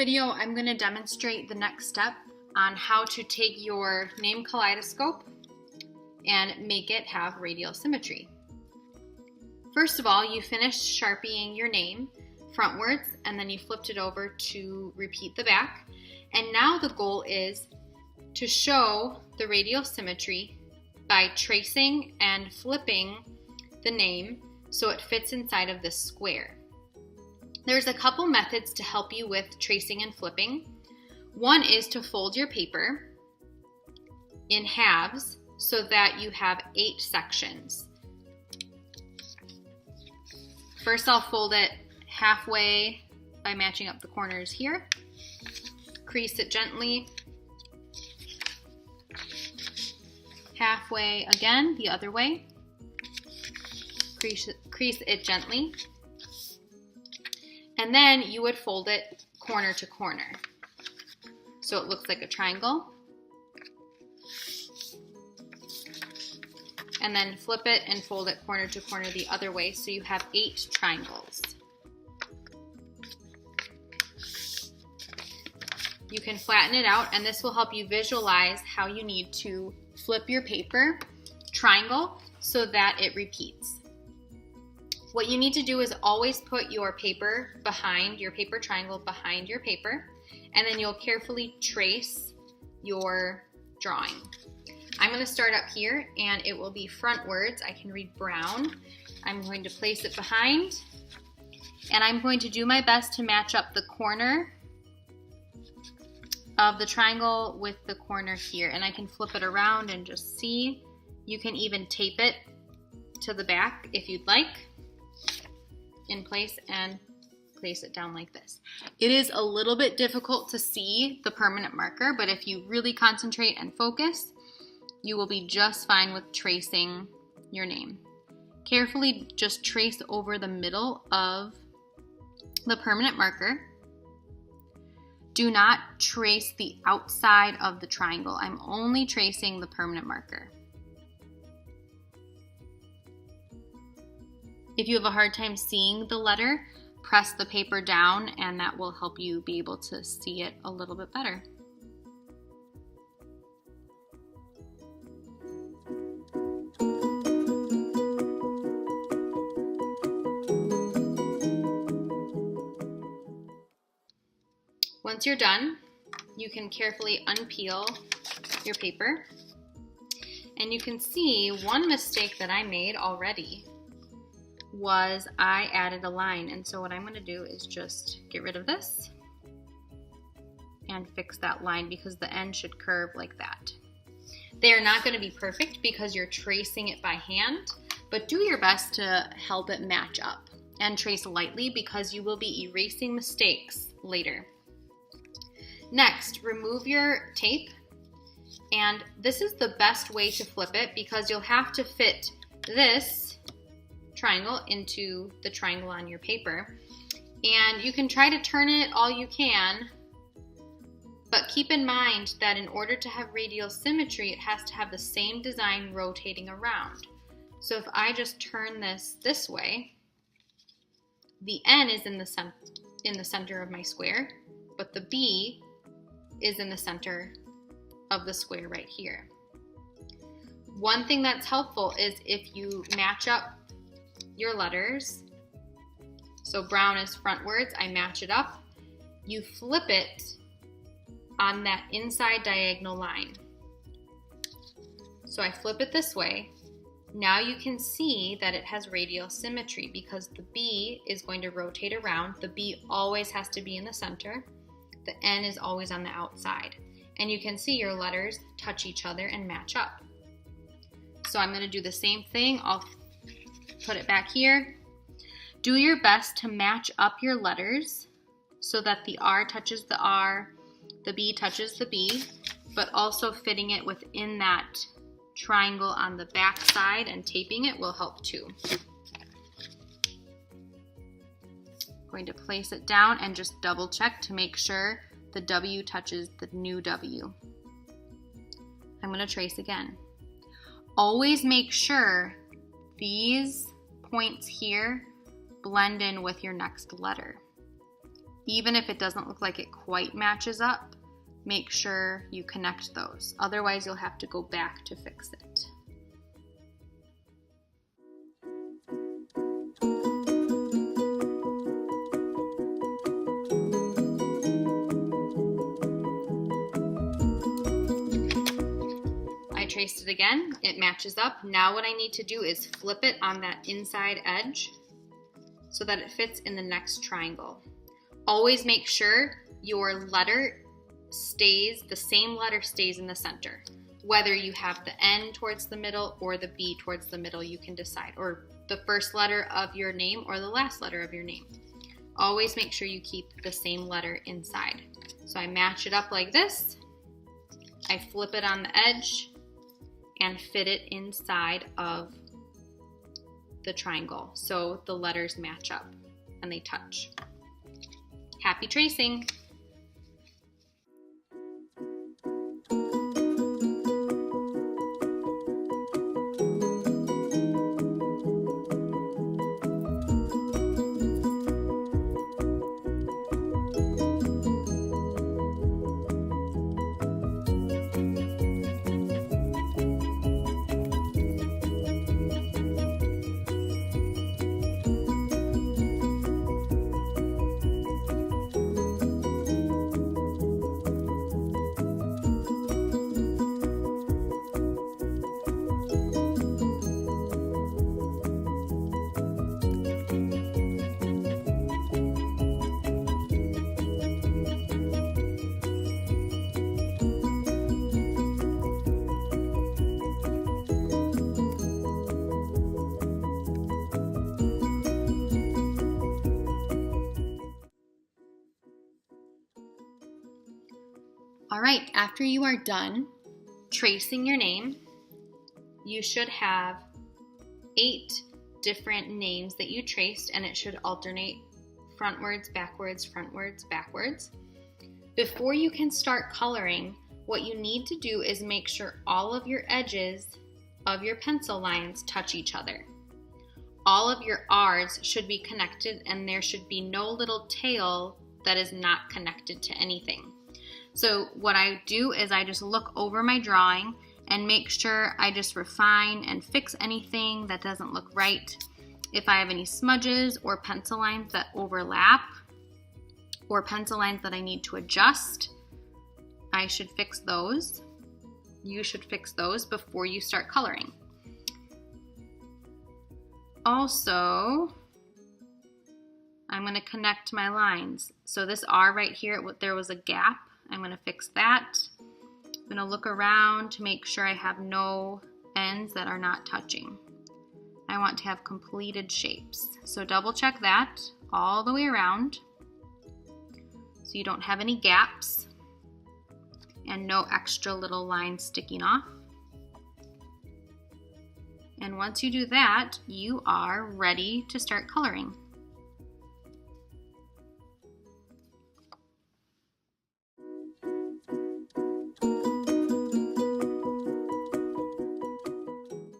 video, I'm going to demonstrate the next step on how to take your name kaleidoscope and make it have radial symmetry. First of all, you finished sharpieing your name frontwards and then you flipped it over to repeat the back. And now the goal is to show the radial symmetry by tracing and flipping the name so it fits inside of this square. There's a couple methods to help you with tracing and flipping. One is to fold your paper in halves so that you have 8 sections. First, I'll fold it halfway by matching up the corners here. Crease it gently. Halfway again, the other way. Crease it gently. And then you would fold it corner to corner. So it looks like a triangle. And then flip it and fold it corner to corner the other way so you have 8 triangles. You can flatten it out and this will help you visualize how you need to flip your paper triangle so that it repeats. What you need to do is always put your paper behind, your paper triangle behind your paper, and then you'll carefully trace your drawing. I'm going to start up here and it will be frontwards. I can read brown. I'm going to place it behind and I'm going to do my best to match up the corner of the triangle with the corner here, and I can flip it around and just see. You can even tape it to the back if you'd like in place and place it down like this. It is a little bit difficult to see the permanent marker, but if you really concentrate and focus, you will be just fine with tracing your name. Carefully just trace over the middle of the permanent marker. Do not trace the outside of the triangle. I'm only tracing the permanent marker. If you have a hard time seeing the letter, press the paper down and that will help you be able to see it a little bit better. Once you're done, you can carefully unpeel your paper and you can see one mistake that I made already was I added a line, and so what I'm going to do is just get rid of this and fix that line because the end should curve like that. They are not going to be perfect because you're tracing it by hand, but do your best to help it match up and trace lightly because you will be erasing mistakes later. Next, remove your tape, and this is the best way to flip it because you'll have to fit this triangle into the triangle on your paper, and you can try to turn it all you can, but keep in mind that in order to have radial symmetry, it has to have the same design rotating around. So if I just turn this way, the N is in the center of my square, but the B is in the center of the square right here. One thing that's helpful is if you match up your letters, so brown is frontwards, I match it up, you flip it on that inside diagonal line. So I flip it this way. Now you can see that it has radial symmetry because the B is going to rotate around. The B always has to be in the center. The N is always on the outside. And you can see your letters touch each other and match up. So I'm going to do the same thing. I'll put it back here. Do your best to match up your letters so that the R touches the R, the B touches the B, but also fitting it within that triangle on the back side and taping it will help too. Going to place it down and just double check to make sure the W touches the new W. I'm going to trace again. Always make sure these points here blend in with your next letter. Even if it doesn't look like it quite matches up, make sure you connect those. Otherwise, you'll have to go back to fix it. I traced it again, it matches up. Now what I need to do is flip it on that inside edge so that it fits in the next triangle. Always make sure your letter stays, the same letter stays in the center. Whether you have the N towards the middle or the B towards the middle, you can decide, or the first letter of your name or the last letter of your name. Always make sure you keep the same letter inside. So I match it up like this, I flip it on the edge and fit it inside of the triangle so the letters match up and they touch. Happy tracing! All right, after you are done tracing your name, you should have 8 different names that you traced, and it should alternate frontwards, backwards, frontwards, backwards. Before you can start coloring, what you need to do is make sure all of your edges of your pencil lines touch each other. All of your R's should be connected, and there should be no little tail that is not connected to anything. So what I do is I just look over my drawing and make sure I just refine and fix anything that doesn't look right. If I have any smudges or pencil lines that overlap or pencil lines that I need to adjust, I should fix those. You should fix those before you start coloring. Also, I'm going to connect my lines. So this R right here, there was a gap. I'm going to fix that. I'm going to look around to make sure I have no ends that are not touching. I want to have completed shapes. So double check that all the way around so you don't have any gaps and no extra little lines sticking off. And once you do that, you are ready to start coloring.